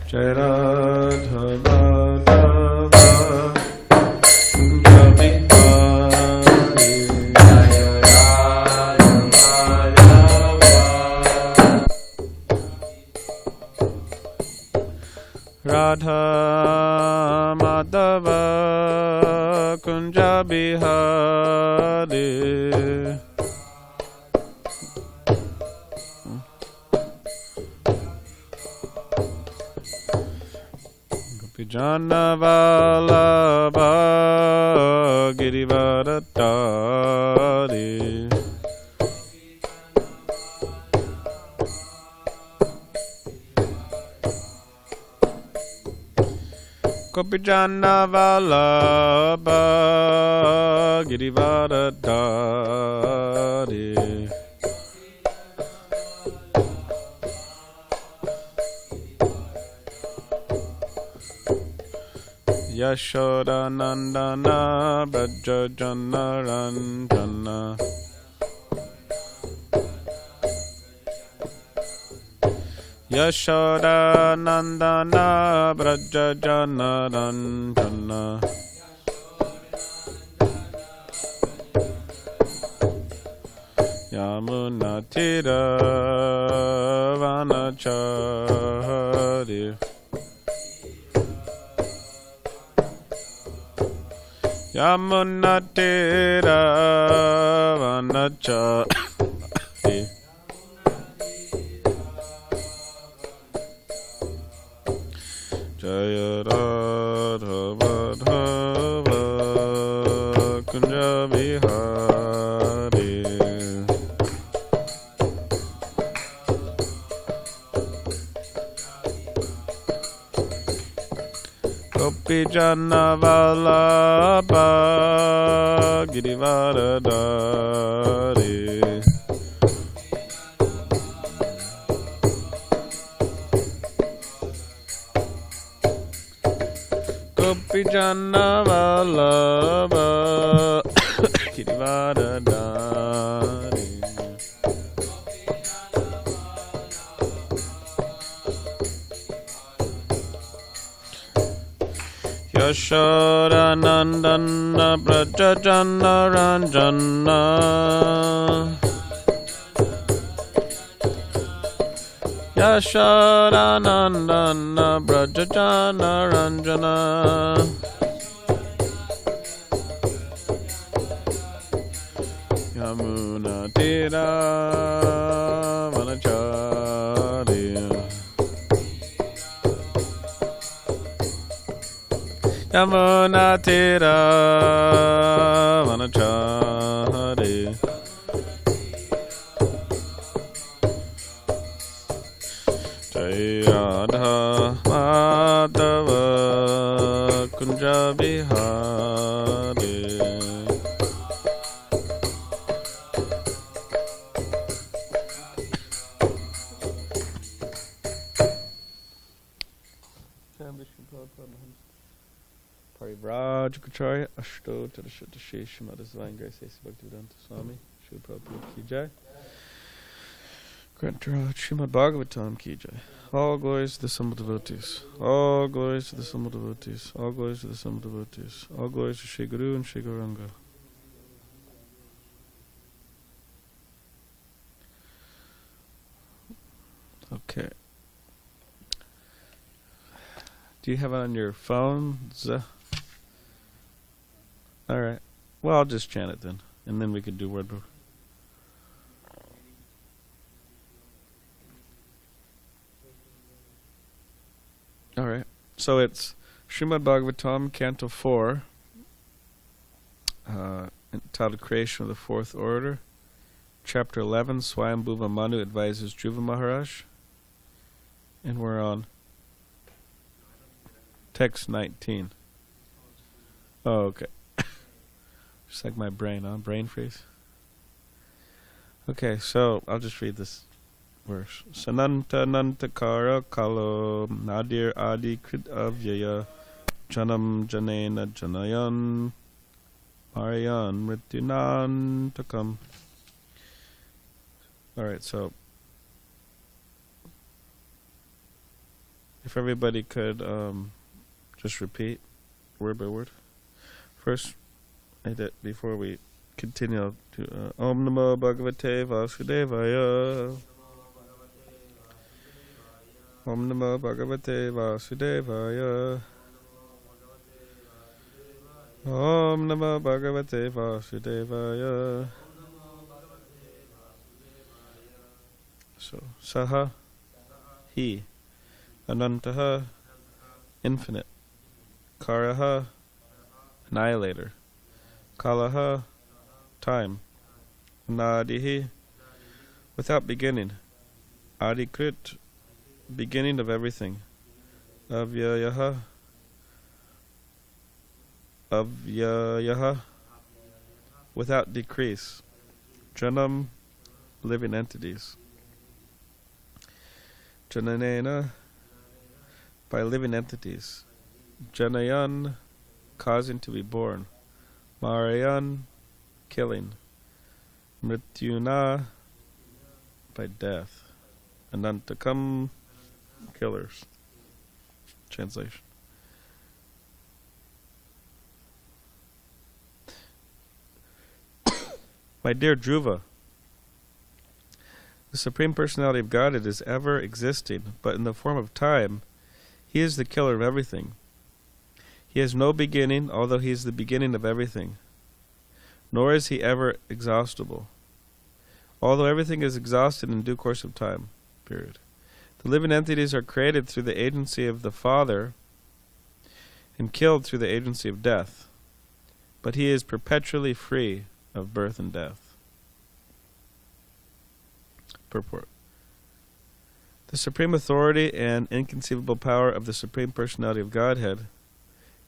Jai Radha Madhava Kunja Bihari Jai Radha Madhava Radha Madhava Kunja Bihari Jana Vallabha Girivaratari Kopijana Vallabha Girivaratari Yashoda Nandana Braja Jana Ranjana Yashoda Nandana Braja Jana Ranjana Yamuna Tira Vanachari Yamuna Tira Vanachari Jaya Radha Madhava Kunja Bihari Gopijana Vallabha Girivaradari Gopijana Vallabha Girivaradari Yashoda Nandana Braja Jana Ranjana Yashoda Nandana Braja Jana Ranjana Yamuna Tira Vanachari Yamuna Tira Vanachari Jai Radha Madhava Kunja Bihari Parivraj Kacharya Ashto Tadashata Sheshimad Divine Grace A.C. Bhaktivedanta Swami Srila Prabhupada Ki Jai Grantaraj Srimad Bhagavatam Ki Jai. All glories to the Summa devotees. All glories to the Summa devotees. All glories to the Summa devotees. All glories to Shri Guru and Shri Gauranga. Okay. Do you have it on your phone? Alright. Well, I'll just chant it then. And then we could do word book. Alright. So it's Srimad Bhagavatam, Canto 4, entitled Creation of the Fourth Order. Chapter 11, Swayambhuva Manu advises Dhruva Maharaj. And we're on text 19. Oh, okay. Just like my brain, huh? Brain freeze. Okay, so I'll just read this verse. Sananta Nantakara Kalo Nadir Adi Krit Avyaya Janam Janena Janayan Mariyan Mrityunantakam. Alright, so If everybody could just repeat word by word. First, before we continue to Om Namo Bhagavate Vasudevaya. Om Namo Bhagavate Vasudevaya. Om Namo Bhagavate Vasudevaya. So, Saha, he, Anantaha, infinite, Karaha, annihilator, Kalaha, time, Nadihi, without beginning, Adikrit, beginning of everything, Avyayaha, without decrease, Janam, living entities, Jananena, by living entities, Janayan, causing to be born, Marayan, killing, Mrityuna, by death, Anantakam, killers. Translation. My dear Dhruva, the Supreme Personality of Godhead is ever existing, but in the form of time. He is the killer of everything. He has no beginning, although he is the beginning of everything. Nor is he ever exhaustible, although everything is exhausted in due course of time. Period. The living entities are created through the agency of the Father and killed through the agency of death, but he is perpetually free of birth and death. Purport. The supreme authority and inconceivable power of the Supreme Personality of Godhead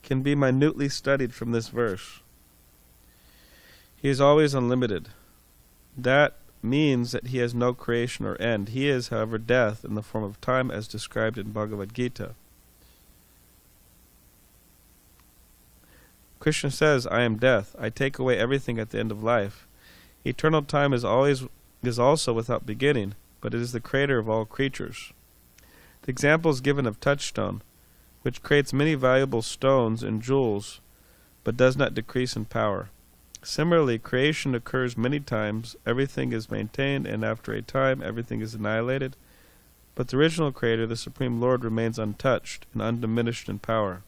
can be minutely studied from this verse. He is always unlimited. That means that he has no creation or end. He is, however, death in the form of time as described in Bhagavad Gita. Krishna says, I am death. I take away everything at the end of life. Eternal time is also without beginning, but it is the creator of all creatures. The example is given of touchstone, which creates many valuable stones and jewels, but does not decrease in power. Similarly, creation occurs many times, everything is maintained, and after a time everything is annihilated, but the original creator, the Supreme Lord, remains untouched and undiminished in power.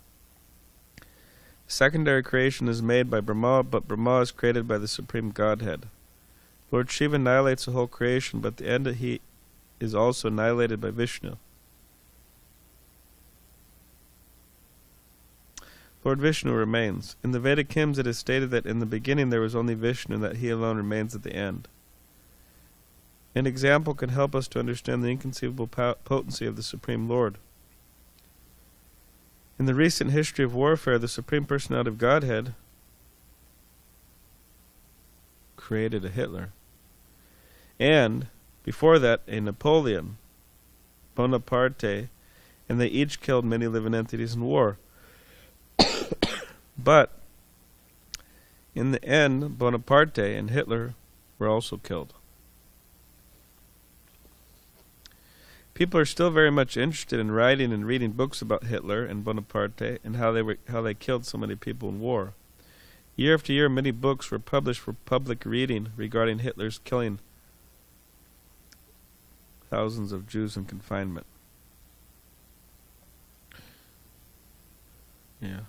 Secondary creation is made by Brahma, but Brahma is created by the Supreme Godhead. Lord Shiva annihilates the whole creation, but at the end he is also annihilated by Vishnu. Lord Vishnu remains. In the Vedic hymns it is stated that in the beginning there was only Vishnu and that he alone remains at the end. An example can help us to understand the inconceivable potency of the Supreme Lord. In the recent history of warfare, the Supreme Personality of Godhead created a Hitler. And, before that, a Napoleon, Bonaparte, and they each killed many living entities in war. But, in the end, Bonaparte and Hitler were also killed. People are still very much interested in writing and reading books about Hitler and Bonaparte and how they killed so many people in war. Year after year, many books were published for public reading regarding Hitler's killing thousands of Jews in confinement. Yeah.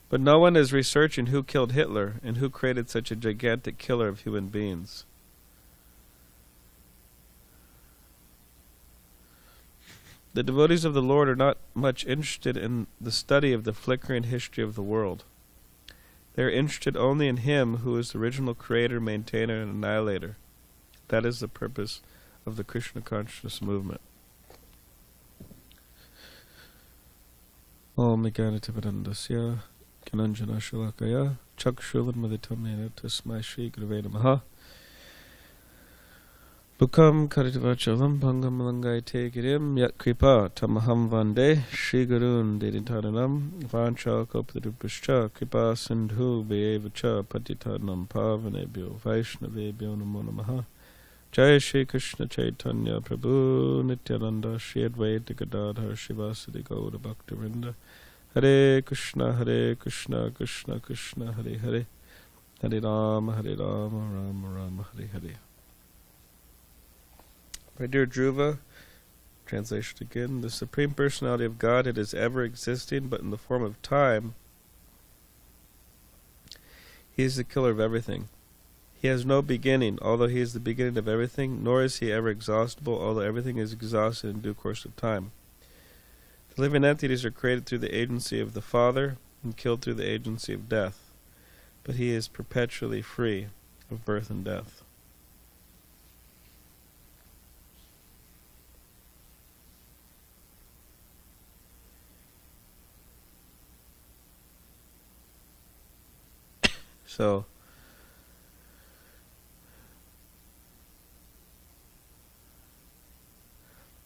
But no one is researching who killed Hitler and who created such a gigantic killer of human beings. The devotees of the Lord are not much interested in the study of the flickering history of the world. They are interested only in Him who is the original creator, maintainer, and annihilator. That is the purpose of the Krishna consciousness movement. Om Meganatipadandasya Kananjana Shalakaya Chakshulamaditamnena Tasmai Shri Gurave Namaha Bukam Karitavachalam Bhangam Langai Girim Yat Kripa Tamaham Vande Shri Gurun Deditaranam Vancha Kopadrupascha Kripa Sindhu Beyevacha Patitanam Pavanebhyo Vaishnavebhyo Namo Namaha Jai Shri Krishna Chaitanya Prabhu Nityananda Shri Advaita Gadadhar Shivasadi Gaura Bhaktivinoda Hare Krishna Krishna Krishna Hare Hare Hare Rama Rama Rama Hare Hare. My dear Dhruva, translation again, the Supreme Personality of Godhead is ever existing, but in the form of time. He is the killer of everything. He has no beginning, although he is the beginning of everything, nor is he ever exhaustible, although everything is exhausted in due course of time. The living entities are created through the agency of the Father and killed through the agency of death, but he is perpetually free of birth and death.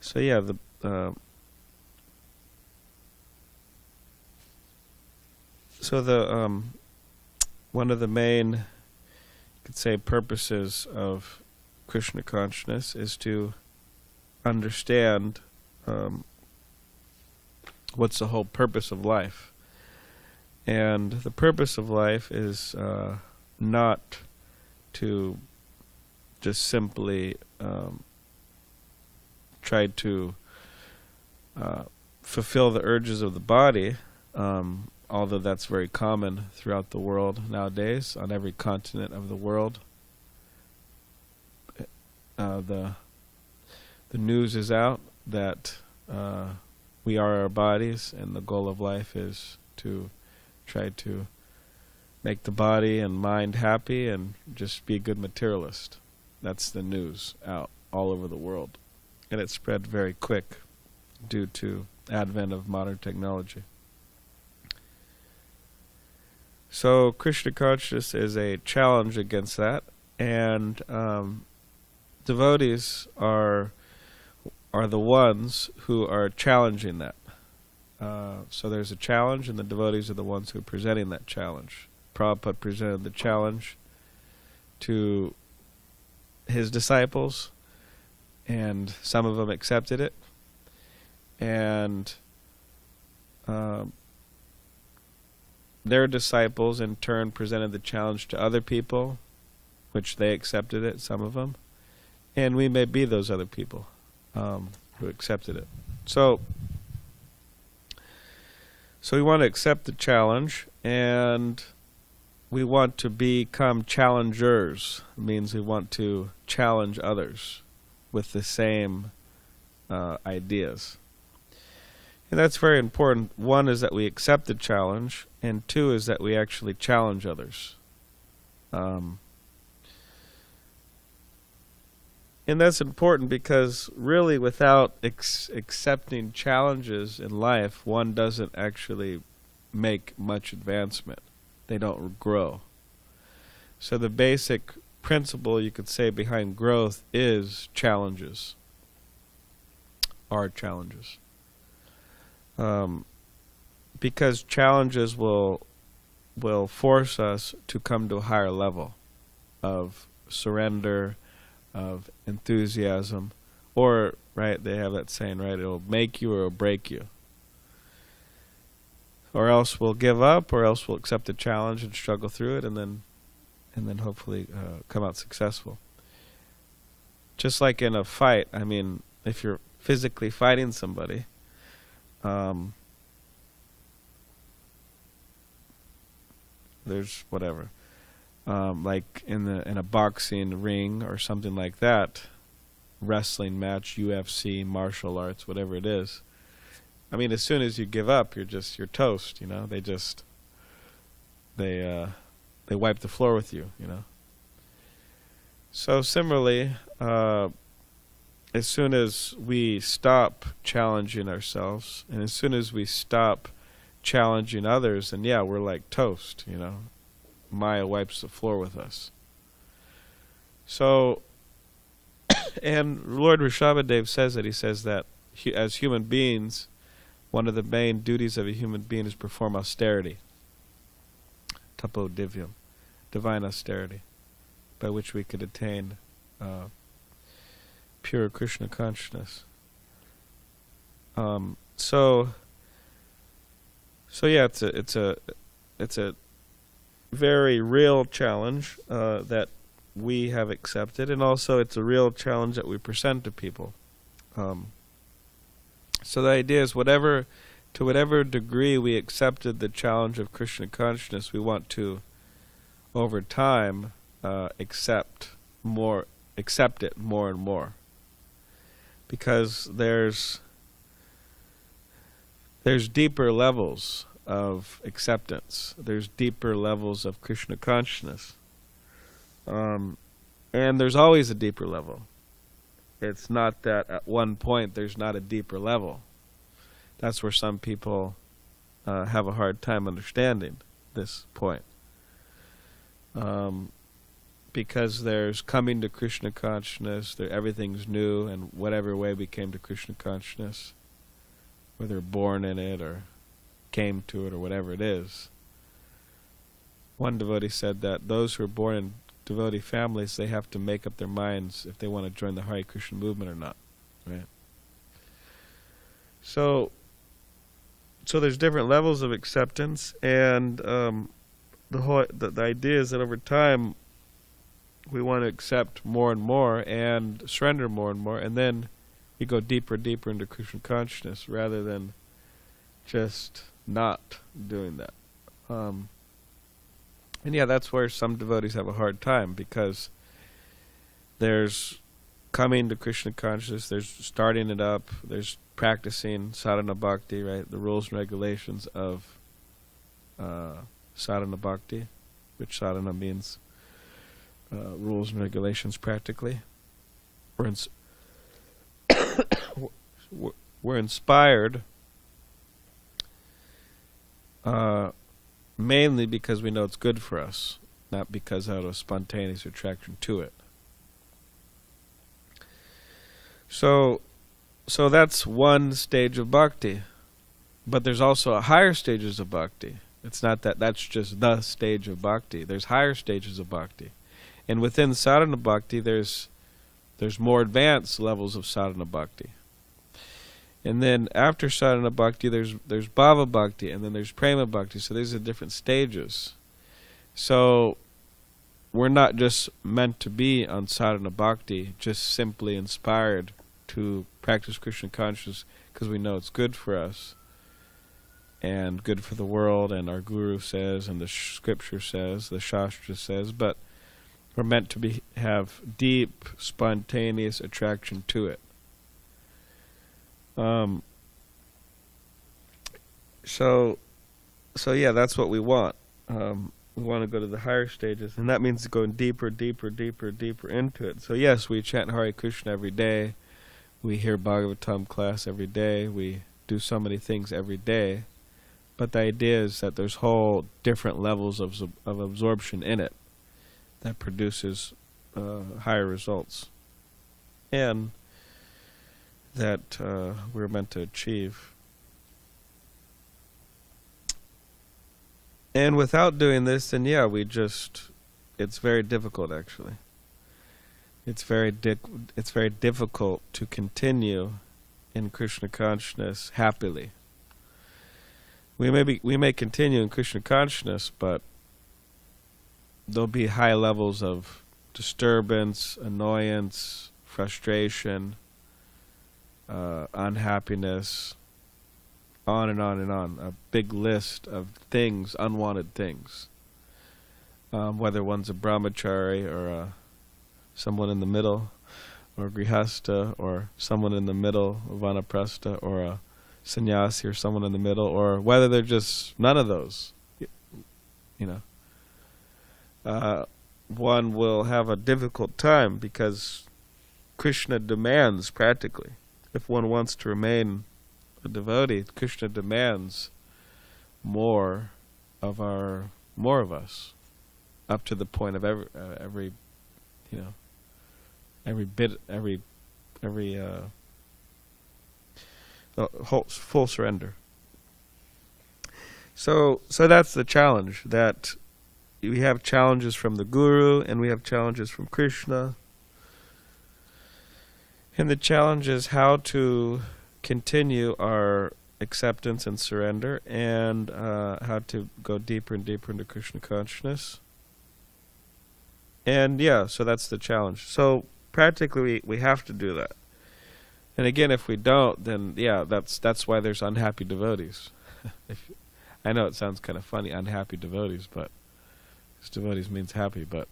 So yeah, one of the main, you could say, purposes of Krishna consciousness is to understand what's the whole purpose of life. And the purpose of life is not to just simply try to fulfill the urges of the body, although that's very common throughout the world nowadays, on every continent of the world. The news is out that we are our bodies, and the goal of life is to try to make the body and mind happy and just be a good materialist. That's the news out all over the world. And it spread very quick due to advent of modern technology. So Krishna consciousness is a challenge against that, and devotees are the ones who are challenging that. So there's a challenge, and the devotees are the ones who are presenting that challenge. Prabhupada presented the challenge to his disciples, and some of them accepted it, and their disciples in turn presented the challenge to other people, which they accepted it, some of them, and we may be those other people who accepted it. So we want to accept the challenge, and we want to become challengers. It means we want to challenge others with the same ideas. And that's very important. One is that we accept the challenge, and two is that we actually challenge others. And that's important because really without accepting challenges in life, one doesn't actually make much advancement. They don't grow. So the basic principle, you could say, behind growth is challenges. Are challenges. Because challenges will force us to come to a higher level of surrender, of enthusiasm, or, right, they have that saying, right, it'll make you or it'll break you. Or else we'll give up, or else we'll accept the challenge and struggle through it, and then hopefully come out successful. Just like in a fight, I mean, if you're physically fighting somebody, there's whatever, like in a boxing ring or something like that, wrestling match, UFC, martial arts, whatever it is. I mean, as soon as you give up, you're toast. You know, they wipe the floor with you. You know. So similarly, as soon as we stop challenging ourselves, and as soon as we stop challenging others, and yeah, we're like toast, you know. Maya wipes the floor with us. So, and Lord Rishabhadev says that, he says that as human beings, one of the main duties of a human being is perform austerity. Tapo divyam, divine austerity, by which we could attain pure Krishna consciousness. So yeah, it's a very real challenge that we have accepted, and also it's a real challenge that we present to people. So the idea is, to whatever degree we accepted the challenge of Krishna consciousness, we want to, over time, accept it more and more, because there's deeper levels of acceptance. There's deeper levels of Krishna consciousness, and there's always a deeper level. It's not that at one point there's not a deeper level. That's where some people have a hard time understanding this point. Because there's coming to Krishna consciousness, everything's new, and whatever way we came to Krishna consciousness, whether born in it or came to it or whatever it is. One devotee said that those who are born in devotee families, they have to make up their minds if they want to join the Hare Krishna movement or not, right? So there's different levels of acceptance, and the idea is that over time we want to accept more and more and surrender more and more, and then we go deeper and deeper into Krishna consciousness rather than just not doing that. And yeah, that's where some devotees have a hard time, because there's coming to Krishna consciousness, there's starting it up, there's practicing sadhana bhakti, right? The rules and regulations of sadhana bhakti, which sadhana means rules and regulations practically. We're inspired mainly because we know it's good for us, not because out of spontaneous attraction to it. So that's one stage of bhakti, but there's also higher stages of bhakti. It's not that that's just the stage of bhakti. There's higher stages of bhakti, and within sadhana bhakti, there's more advanced levels of sadhana bhakti. And then after sadhana bhakti, there's bhava bhakti, and then there's prema bhakti. So these are different stages. So we're not just meant to be on sadhana bhakti, just simply inspired to practice Krishna consciousness because we know it's good for us and good for the world, and our guru says, and the scripture says, the shastra says, but we're meant to have deep, spontaneous attraction to it. So yeah, that's what we want. We want to go to the higher stages, and that means going deeper, deeper, deeper, deeper into it. So yes, we chant Hare Krishna every day. We hear Bhagavatam class every day. We do so many things every day. But the idea is that there's whole different levels of absorption in it that produces higher results, and that we're meant to achieve. And without doing this, then yeah, it's very difficult actually. It's very difficult to continue in Krishna consciousness happily. We may continue in Krishna consciousness, but there'll be high levels of disturbance, annoyance, frustration, unhappiness, on and on and on. A big list of things, unwanted things. Whether one's a brahmachari or someone in the middle, or a grihastha, or someone in the middle, a vanaprastha, or a sannyasi, or someone in the middle, or whether they're just none of those. One will have a difficult time because Krishna demands, practically, if one wants to remain a devotee, Krishna demands more of us, up to the point of every full surrender. So that's the challenge, that we have challenges from the Guru and we have challenges from Krishna. And the challenge is how to continue our acceptance and surrender, and how to go deeper and deeper into Krishna consciousness. And yeah, so that's the challenge. So practically we have to do that. And again, if we don't, then yeah, that's why there's unhappy devotees. I know it sounds kind of funny, unhappy devotees, but devotees means happy, but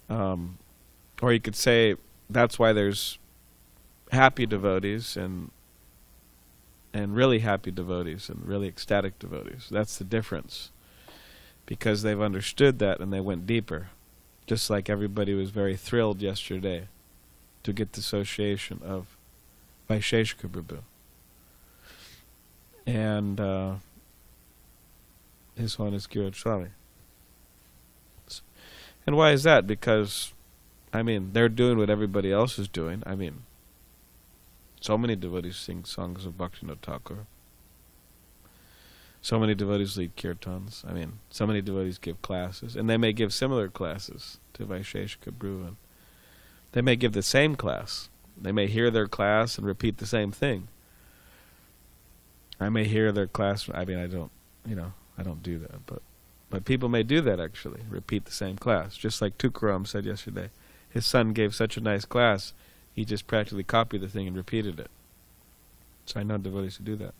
or you could say that's why there's happy devotees and really happy devotees and really ecstatic devotees. That's the difference, because they've understood that and they went deeper. Just like everybody was very thrilled yesterday to get the association of Vaisheshika Prabhu. And His Holiness Giraj Swami. And why is that? Because, I mean, they're doing what everybody else is doing. I mean, so many devotees sing songs of Bhaktivinoda Thakur. So many devotees lead kirtans. I mean, so many devotees give classes. And they may give similar classes to Vaisheshika Prabhu. And they may give the same class. They may hear their class and repeat the same thing. I may hear their class. I mean, I don't do that. But people may do that, actually, repeat the same class. Just like Tukaram said yesterday. His son gave such a nice class, he just practically copied the thing and repeated it. So I know devotees who do that.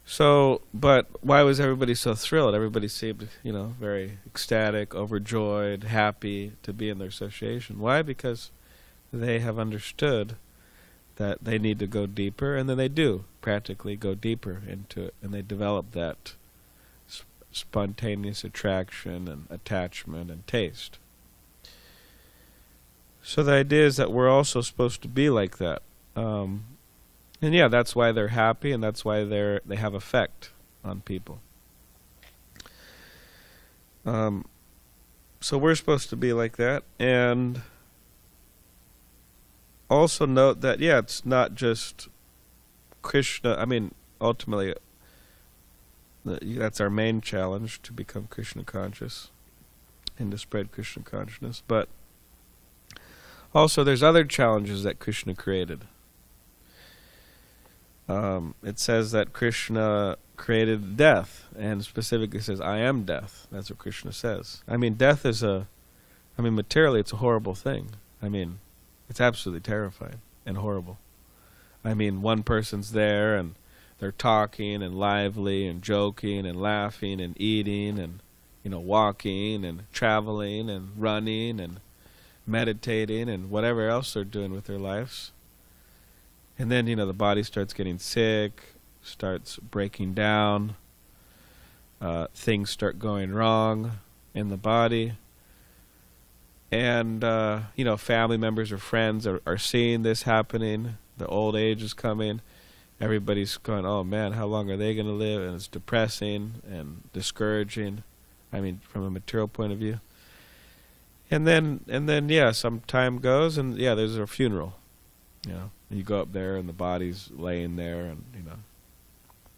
So, but why was everybody so thrilled? Everybody seemed, very ecstatic, overjoyed, happy to be in their association. Why? Because they have understood that they need to go deeper, and then they do practically go deeper into it, and they develop that spontaneous attraction and attachment and taste. So the idea is that we're also supposed to be like that. And yeah, that's why they're happy, and that's why they have effect on people. So we're supposed to be like that, and also note that, yeah, it's not just Krishna. I mean, ultimately, that's our main challenge, to become Krishna conscious and to spread Krishna consciousness. But also, there's other challenges that Krishna created. It says that Krishna created death, and specifically says, I am death. That's what Krishna says. I mean, death is materially, it's a horrible thing. I mean, it's absolutely terrifying and horrible. I mean, one person's there, and they're talking and lively and joking and laughing and eating and, walking and traveling and running and meditating and whatever else they're doing with their lives. And then, the body starts getting sick, starts breaking down, things start going wrong in the body. And, family members or friends are seeing this happening. The old age is coming. Everybody's going, oh man, how long are they going to live? And it's depressing and discouraging, I mean, from a material point of view. And then, yeah, some time goes, and yeah, there's a funeral. You go up there, and the body's laying there, and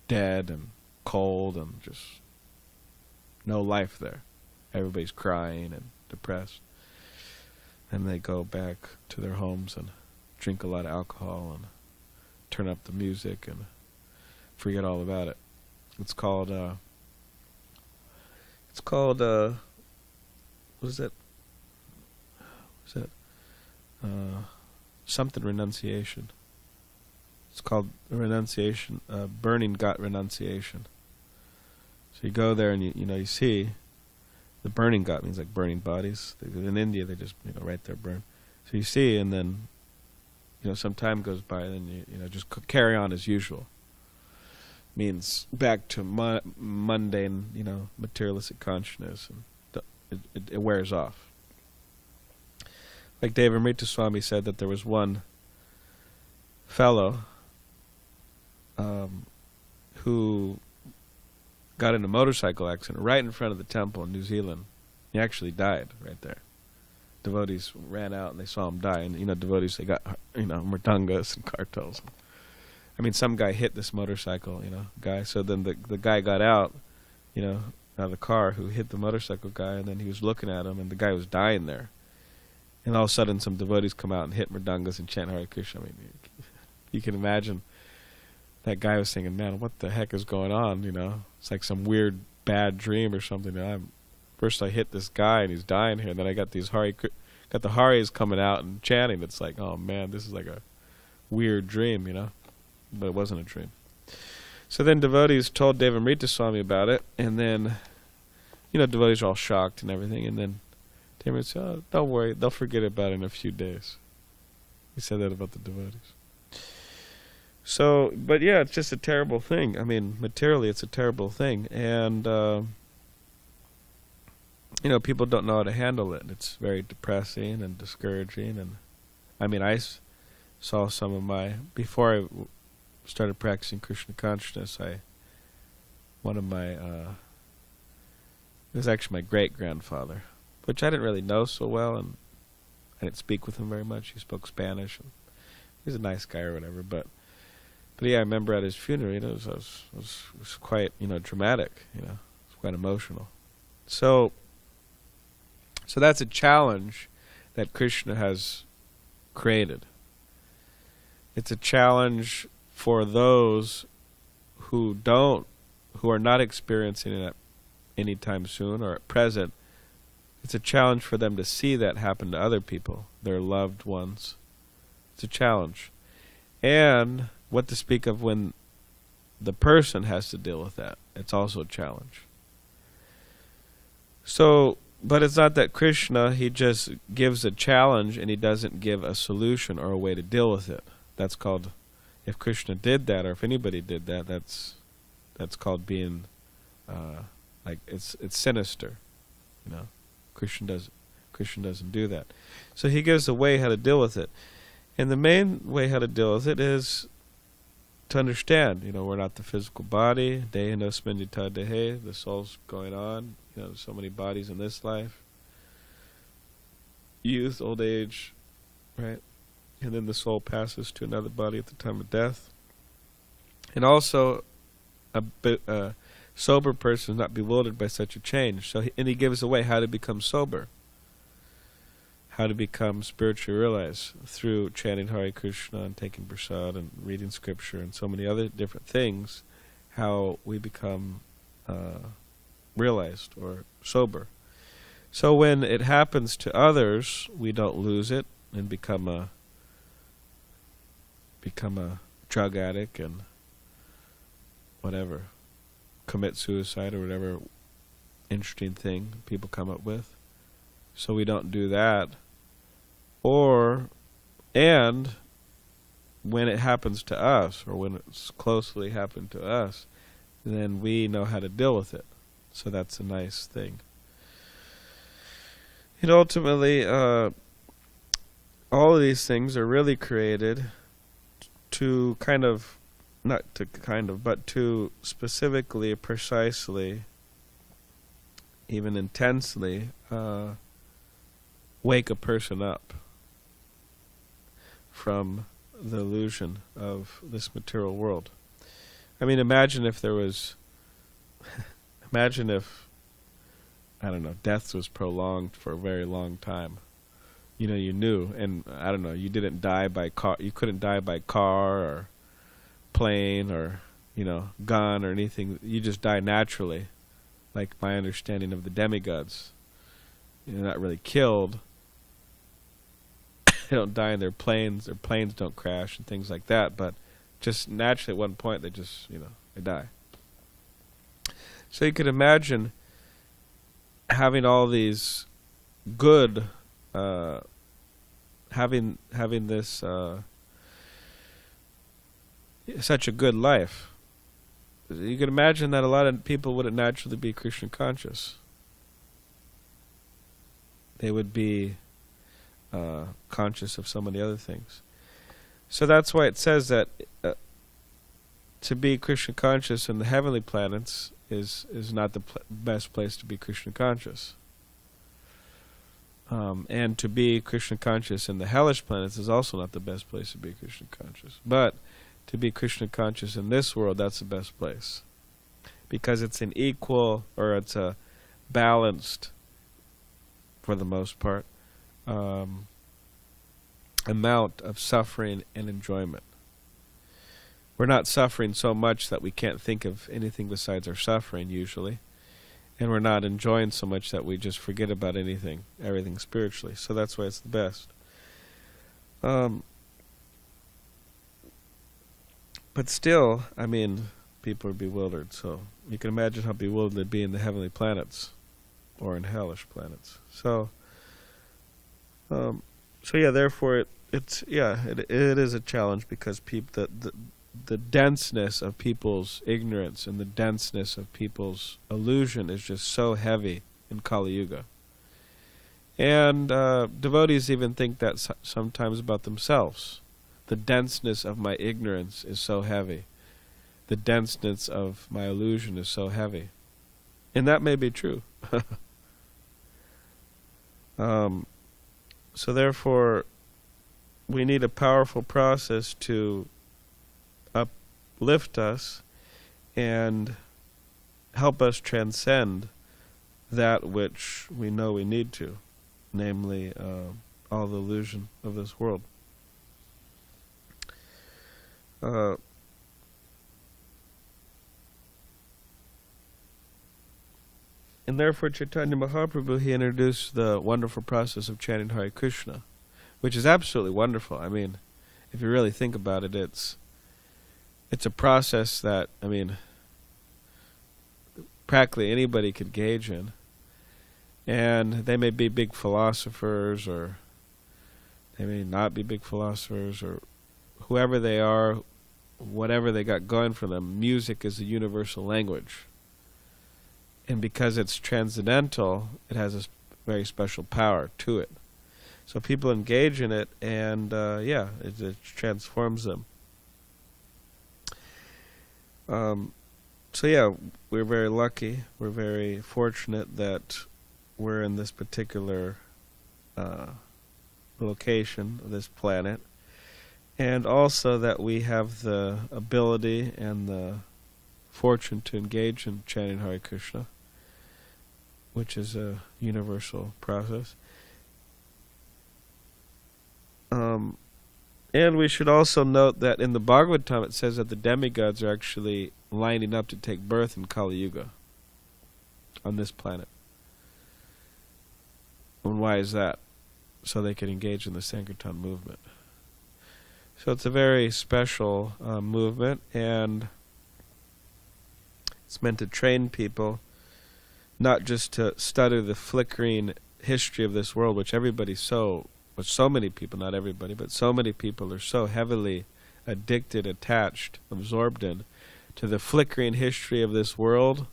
dead and cold, and just no life there. Everybody's crying and depressed, and they go back to their homes and drink a lot of alcohol and turn up the music and forget all about it. It's called what is it? Something renunciation. It's called renunciation, burning gut renunciation. So you go there and you see the burning gut means like burning bodies. In India they just right there burn. So you see, and then some time goes by, and then you just carry on as usual. Means back to mundane, materialistic consciousness, and it wears off. Like Devamrita Swami said that there was one fellow who got in a motorcycle accident right in front of the temple in New Zealand. He actually died right there. Devotees ran out and they saw him die. And, devotees, they got, mridangas and kartals. I mean, some guy hit this motorcycle, guy. So then the guy got out, out of the car who hit the motorcycle guy, and then he was looking at him, and the guy was dying there. And all of a sudden some devotees come out and hit mridangas and chant Hare Krishna. I mean, you can imagine that guy was thinking, man, what the heck is going on? You know, it's like some weird bad dream or something. First I hit this guy and he's dying here, and then I got got the Haris coming out and chanting. It's like, oh man, this is like a weird dream, you know. But it wasn't a dream. So then devotees told Devamrita Swami about it, and then, you know, devotees are all shocked and everything, and then Devamrita said, oh, don't worry, they'll forget about it in a few days. He said that about the devotees. So, but yeah, it's just a terrible thing. I mean, materially it's a terrible thing, and you know, people don't know how to handle it. It's very depressing and discouraging, and I mean, saw some of before I started practicing Krishna consciousness, it was actually my great-grandfather, which I didn't really know so well, and I didn't speak with him very much. He spoke Spanish, and he was a nice guy or whatever, but yeah, I remember at his funeral, you know, it was quite, you know, dramatic, you know, it was quite emotional. So that's a challenge that Krishna has created. It's a challenge for those who are not experiencing it anytime soon or at present. It's a challenge for them to see that happen to other people, their loved ones. It's a challenge. And what to speak of when the person has to deal with that. It's also a challenge. So, but it's not that Krishna, he just gives a challenge and he doesn't give a solution or a way to deal with it. That's called, if Krishna did that, or if anybody did that, that's called being, like, it's sinister, you know. Krishna doesn't do that. So he gives a way how to deal with it. And the main way how to deal with it is to understand, you know, we're not the physical body, dehena smendita dehe, the soul's going on, you know, so many bodies in this life, youth, old age, right? And then the soul passes to another body at the time of death. And also, a sober person is not bewildered by such a change. And he gives away how to become sober, how to become spiritually realized through chanting Hare Krishna and taking prasad and reading scripture and so many other different things, how we become realized or sober. So when it happens to others, we don't lose it and become a drug addict and whatever, commit suicide or whatever interesting thing people come up with. So we don't do that. And when it happens to us, or when it's closely happened to us, then we know how to deal with it. So that's a nice thing. And ultimately, all of these things are really created to but to specifically, precisely, even intensely, wake a person up from the illusion of this material world. I mean, imagine if, I don't know, death was prolonged for a very long time. You know, you knew, and I don't know, you couldn't die by car or plane or, you know, gun or anything. You just die naturally, like my understanding of the demigods. You're not really killed. They don't die in their planes don't crash and things like that, but just naturally at one point they just, you know, they die. So you could imagine having all these good, having this such a good life. You could imagine that a lot of people wouldn't naturally be Krishna conscious. They would be conscious of so many other things. So that's why it says that to be Krishna conscious in the heavenly planets is not the best place to be Krishna conscious. And to be Krishna conscious in the hellish planets is also not the best place to be Krishna conscious. But to be Krishna conscious in this world, that's the best place. Because it's an equal, or it's a balanced, for the most part, amount of suffering and enjoyment. We're not suffering so much that we can't think of anything besides our suffering, usually. And we're not enjoying so much that we just forget about everything spiritually. So that's why it's the best. But still, I mean, people are bewildered. So you can imagine how bewildered they'd be in the heavenly planets or in hellish planets. So yeah, therefore it is a challenge, because the denseness of people's ignorance and the denseness of people's illusion is just so heavy in Kali Yuga. And devotees even think that sometimes about themselves. The denseness of my ignorance is so heavy. The denseness of my illusion is so heavy. And that may be true. So therefore, we need a powerful process to uplift us and help us transcend that which we know we need to, namely all the illusion of this world. And therefore Chaitanya Mahaprabhu, he introduced the wonderful process of chanting Hare Krishna, which is absolutely wonderful. I mean, if you really think about it, it's a process that, I mean, practically anybody could engage in. And they may be big philosophers, or they may not be big philosophers, or whoever they are, whatever they got going for them. Music is a universal language. And because it's transcendental, it has a very special power to it. So people engage in it, and it transforms them. We're very lucky. We're very fortunate that we're in this particular location of this planet, and also that we have the ability and the fortune to engage in chanting Hare Krishna, which is a universal process. And we should also note that in the Bhagavatam it says that the demigods are actually lining up to take birth in Kali Yuga on this planet. And why is that? So they can engage in the Sankirtan movement. So it's a very special movement, and it's meant to train people not just to study the flickering history of this world, which so many people, not everybody, but so many people are so heavily addicted, attached, absorbed in, to the flickering history of this world.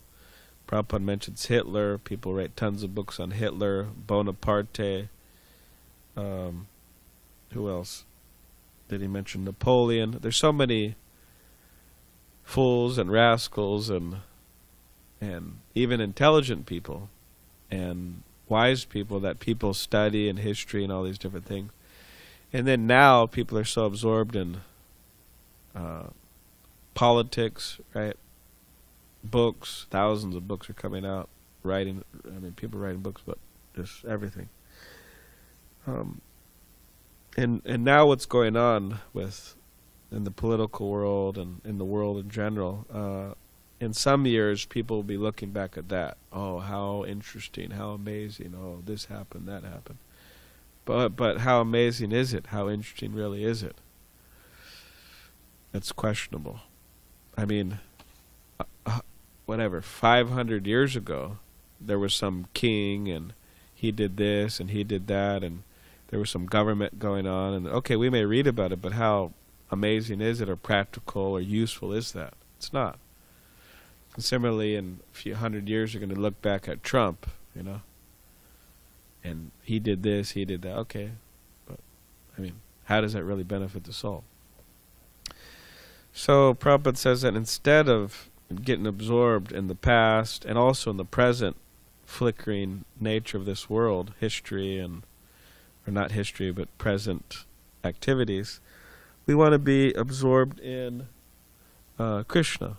Prabhupada mentions Hitler. People write tons of books on Hitler, Bonaparte. Who else did he mention? Napoleon. There's so many fools and rascals and even intelligent people and wise people that people study in history and all these different things. And then now people are so absorbed in politics, right? Books, thousands of books are coming out, people writing books, but just everything. And now what's going on in the political world and in the world in general, in some years people will be looking back at that. Oh, how interesting, how amazing, oh, this happened, that happened. But how amazing is it? How interesting really is it? It's questionable. I mean, 500 years ago, there was some king, and he did this, and he did that, and there was some government going on, and okay, we may read about it, but how amazing is it, or practical, or useful is that? It's not. And similarly, in a few hundred years, you're going to look back at Trump, and he did this, he did that. Okay, but, how does that really benefit the soul? So Prabhupada says that instead of getting absorbed in the past and also in the present flickering nature of this world, history or not history, but present activities, we want to be absorbed in Krishna,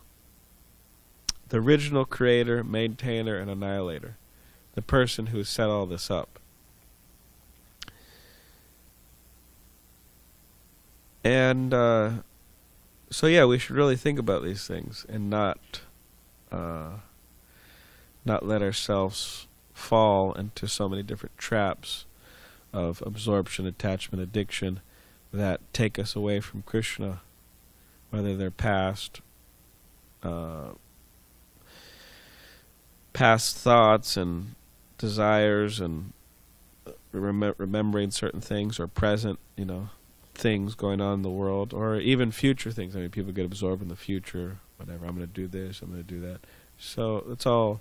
the original creator, maintainer, and annihilator, the person who set all this up. And so yeah, we should really think about these things and not let ourselves fall into so many different traps of absorption, attachment, addiction that take us away from Krishna, whether they're past thoughts and desires and remembering certain things, or present, things going on in the world, or even future things. I mean, people get absorbed in the future, whatever. I'm going to do this, I'm going to do that. So it's all,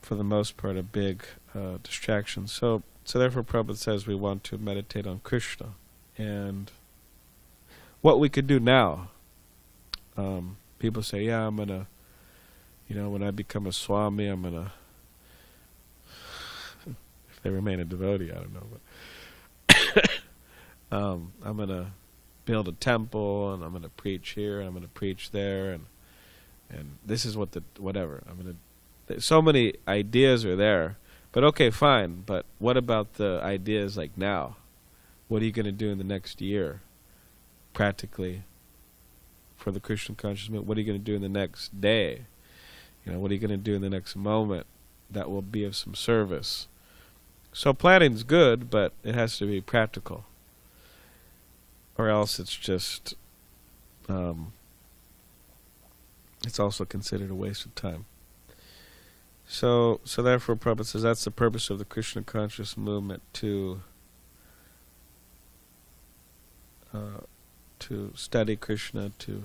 for the most part, a big distraction. So therefore, Prabhupada says we want to meditate on Krishna. And what we could do now, people say, yeah, I'm going to, when I become a Swami, I'm going to, if they remain a devotee, I don't know, but I'm going to build a temple, and I'm going to preach here, and I'm going to preach there, and this is whatever. So many ideas are there, but okay, fine, but what about the ideas like now? What are you going to do in the next year, practically, for the Krishna consciousness? What are you going to do in the next day? What are you going to do in the next moment that will be of some service? So planning's good, but it has to be practical, or else it's just, it's also considered a waste of time. So therefore, Prabhupada says that's the purpose of the Krishna conscious movement, to study Krishna, to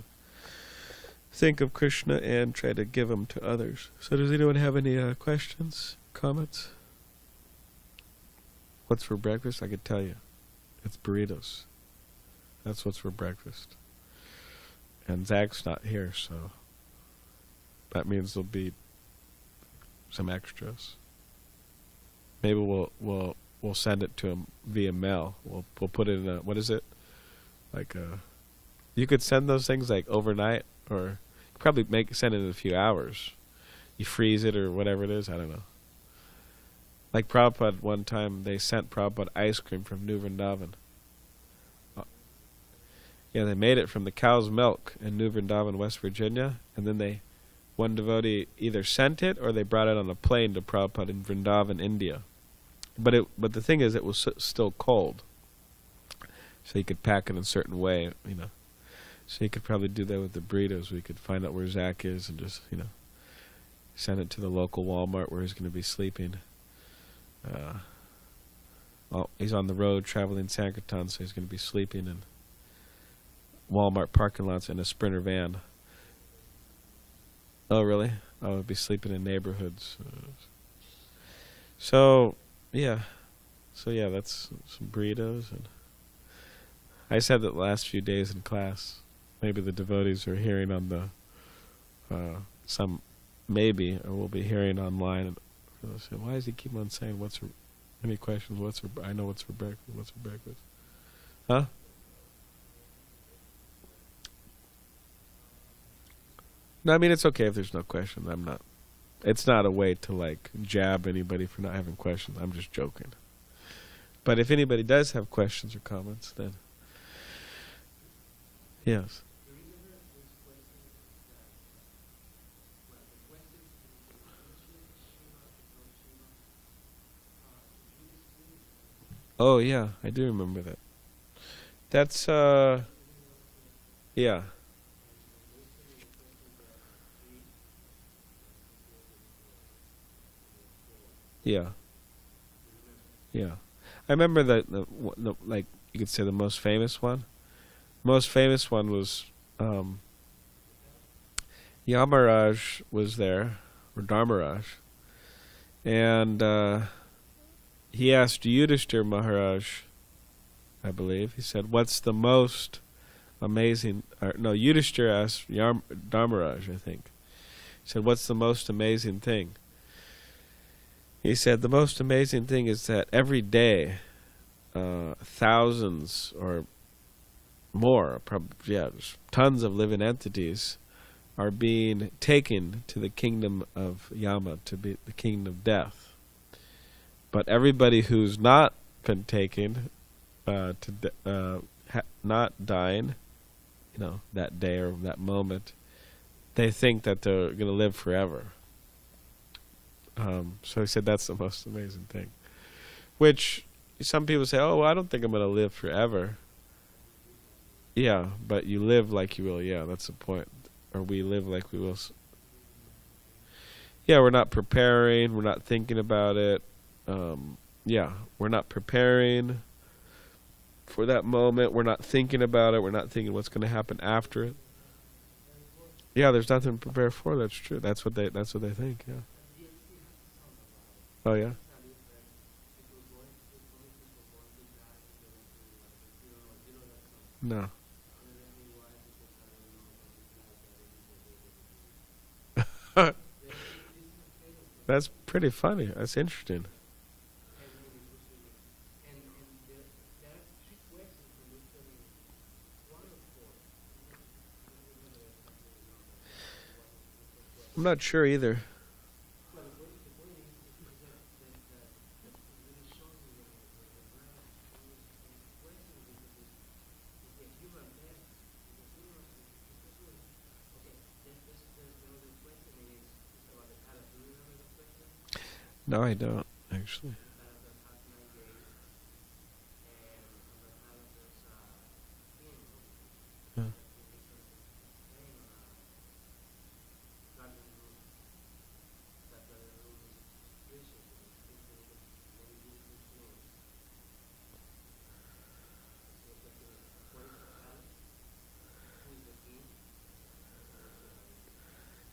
think of Krishna, and try to give him to others. So does anyone have any questions, comments? What's for breakfast? I could tell you. It's burritos. That's what's for breakfast. And Zach's not here, so that means there'll be some extras. Maybe we'll send it to him via mail. We'll put it in a, what is it? Like you could send those things like overnight, or probably send it in a few hours. You freeze it or whatever it is. I don't know. Like Prabhupada, one time they sent Prabhupada ice cream from New Vrindavan. Yeah, they made it from the cow's milk in New Vrindavan, West Virginia, and then one devotee either sent it or they brought it on a plane to Prabhupada in Vrindavan, India. But the thing is, it was still cold, so you could pack it in a certain way, So you could probably do that with the burritos. We could find out where Zach is and just, send it to the local Walmart where he's going to be sleeping. Well, he's on the road traveling Sankirtan, so he's going to be sleeping in Walmart parking lots in a Sprinter van. Oh, really? Oh, he'll be sleeping in neighborhoods. So that's some burritos. And I said that the last few days in class. Maybe the devotees are hearing on the or will be hearing online. And they'll say, why does he keep on saying any questions? I know what's for breakfast. What's for breakfast? Huh? No, I mean, it's okay if there's no questions. It's not a way to jab anybody for not having questions. I'm just joking. But if anybody does have questions or comments, then yes. Oh yeah, I do remember that. That's yeah. Yeah. Yeah. I remember the you could say the most famous one. Most famous one was Yamaraj was there, or Dharmaraj, and he asked Yudhishthira Maharaj, I believe, he said, what's the most amazing, Yudhishthira asked Dharmaraj, I think. He said, what's the most amazing thing? He said, the most amazing thing is that every day, thousands or more, tons of living entities are being taken to the kingdom of Yama, to be the kingdom of death. But everybody who's not been taken not dying, that day or that moment, they think that they're going to live forever. So he said that's the most amazing thing. Which some people say, oh, well, I don't think I'm going to live forever. Yeah, but you live like you will. Yeah, that's the point. Or we live like we will. Yeah, we're not preparing. We're not thinking about it. Yeah, we're not preparing for that moment. We're not thinking about it. We're not thinking what's going to happen after it. Yeah, there's nothing to prepare for. That's true. That's what they think. Yeah. Oh yeah. No. That's pretty funny. That's interesting. I'm not sure either. No, I don't, actually. Yeah.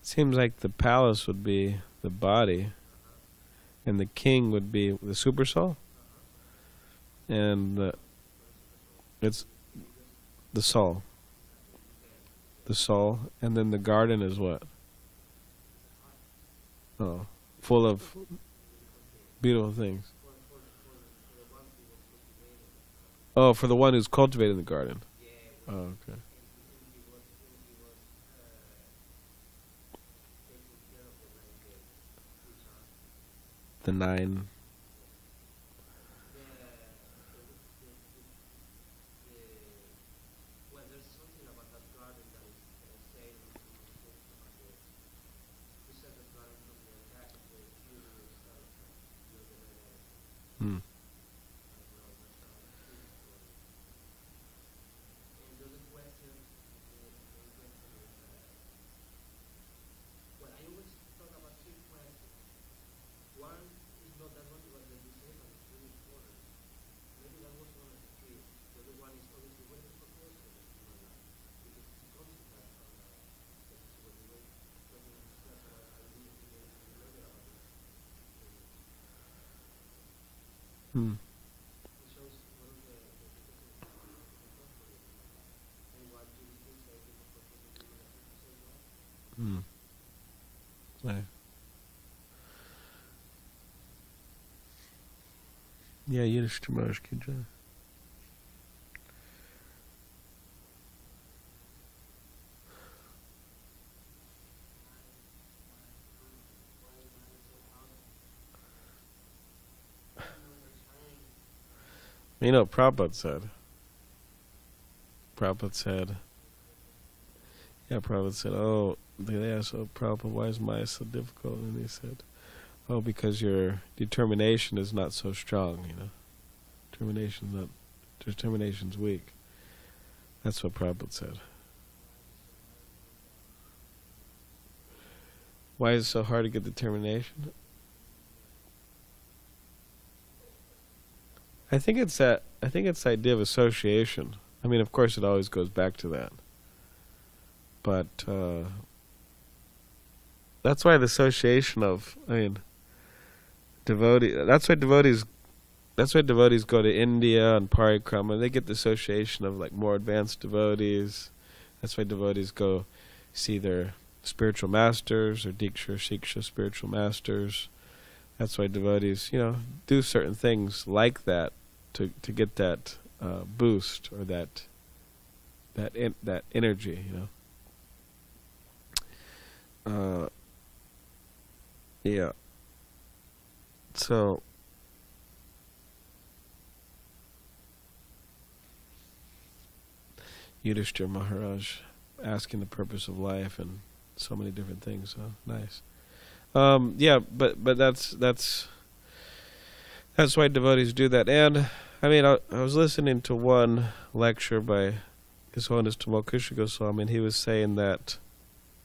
Seems like the palace would be the body, and the king would be the super soul, and it's the soul. The soul, and then the garden is what? Oh, full of beautiful things. Oh, for the one who's cultivating the garden. Oh, okay. The 9. Hmm. Hmm. Hmm. Right. Yeah, Yiddish Maharaj ki jai. Prabhupada said. Prabhupada said. Yeah, Prabhupada said, oh, they asked, oh, Prabhupada, why is Maya so difficult? And he said, oh, because your determination is not so strong, Determination's weak. That's what Prabhupada said. Why is it so hard to get determination? I think it's the idea of association. I mean, of course, it always goes back to that. But that's why the association of, devotee. That's why devotees go to India and parikrama. They get the association of like more advanced devotees. That's why devotees go see their spiritual masters or diksha or siksha spiritual masters. That's why devotees, do certain things like that to get that boost or that energy, Yeah. So Yudhishthira Maharaj asking the purpose of life and so many different things. So nice. Yeah, but that's why devotees do that. And I mean, I was listening to one lecture by His Holiness Tamal Krishna Goswami, and he was saying that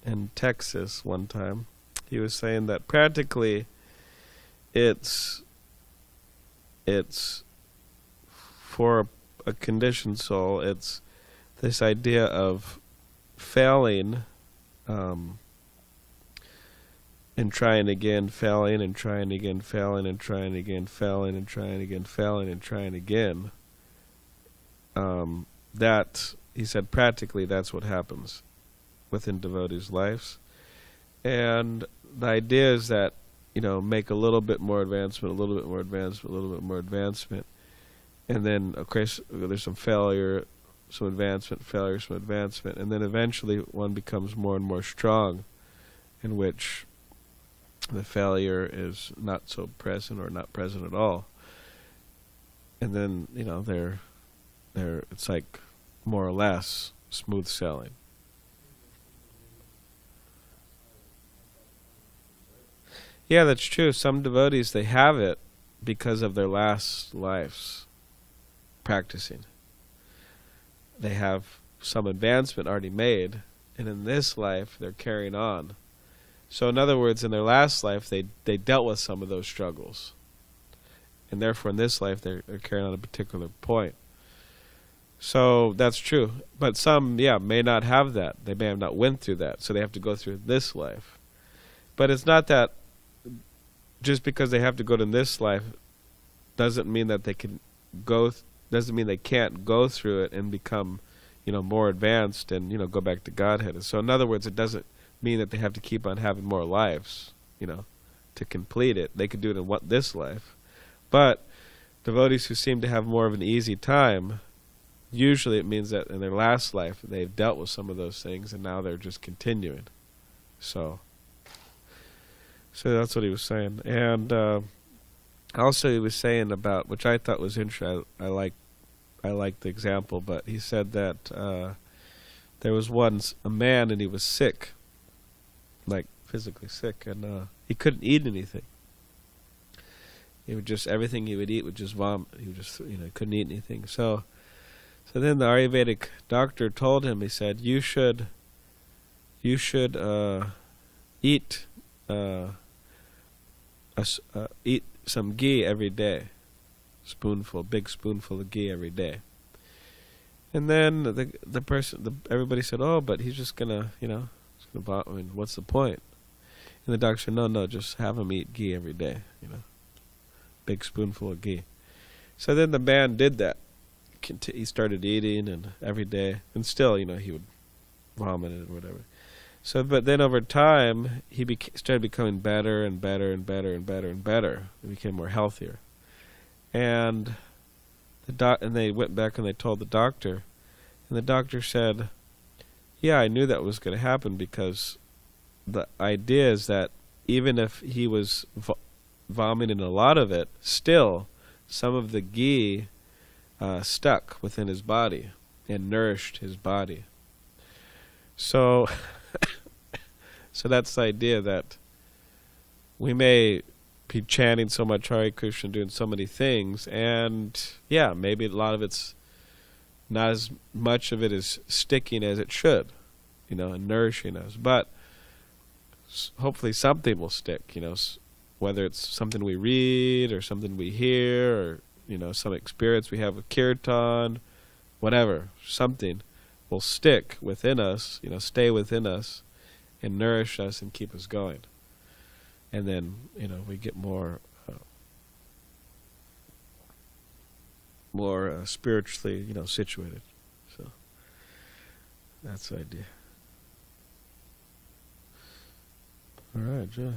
in Texas one time, he was saying that practically it's for a conditioned soul, it's this idea of failing and trying again, failing and trying again, failing and trying again, failing and trying again, failing and trying again. That, he said, practically that's what happens within devotees' lives. And the idea is that, make a little bit more advancement, a little bit more advancement, a little bit more advancement. And then, of course, there's some failure, some advancement, failure, some advancement. And then eventually one becomes more and more strong, in which the failure is not so present or not present at all. And then, it's like more or less smooth sailing. Yeah, that's true. Some devotees, they have it because of their last lives practicing. They have some advancement already made, and in this life they're carrying on. So in other words, in their last life they dealt with some of those struggles, and therefore in this life they're carrying on a particular point. So that's true. But some, may not have that. They may have not went through that, so they have to go through this life. But it's not that just because they have to go to this life doesn't mean that they can doesn't mean they can't go through it and become, more advanced and, go back to Godhead. And so in other words, it doesn't mean that they have to keep on having more lives, to complete it. They could do it in this life. But devotees who seem to have more of an easy time, usually it means that in their last life they've dealt with some of those things and now they're just continuing. So that's what he was saying. And also he was saying about, which I thought was interesting, I liked the example, but he said that there was once a man and he was sick, like physically sick, and he couldn't eat anything. He would just, everything he would eat would just vomit. He would just, couldn't eat anything. So then the Ayurvedic doctor told him, he said, you should eat eat some ghee every day, big spoonful of ghee every day. And then everybody said, oh, but he's just gonna, what's the point? And the doctor said, no, just have him eat ghee every day, big spoonful of ghee. So then the man did that. He started eating, and every day, and still, he would vomit it or whatever. So, but then over time, he started becoming better and better and better and better and better. He became more healthier. And and they went back and they told the doctor, and the doctor said, yeah, I knew that was going to happen, because the idea is that even if he was vomiting a lot of it, still some of the ghee stuck within his body and nourished his body. So so that's the idea, that we may be chanting so much Hare Krishna, doing so many things, and maybe a lot of it's not as much of it is sticking as it should, and nourishing us. But hopefully something will stick, whether it's something we read or something we hear, or some experience we have with kirtan, whatever, something will stick within us, stay within us and nourish us and keep us going. And then, we get more spiritually, situated. So that's the idea. All right, Joe.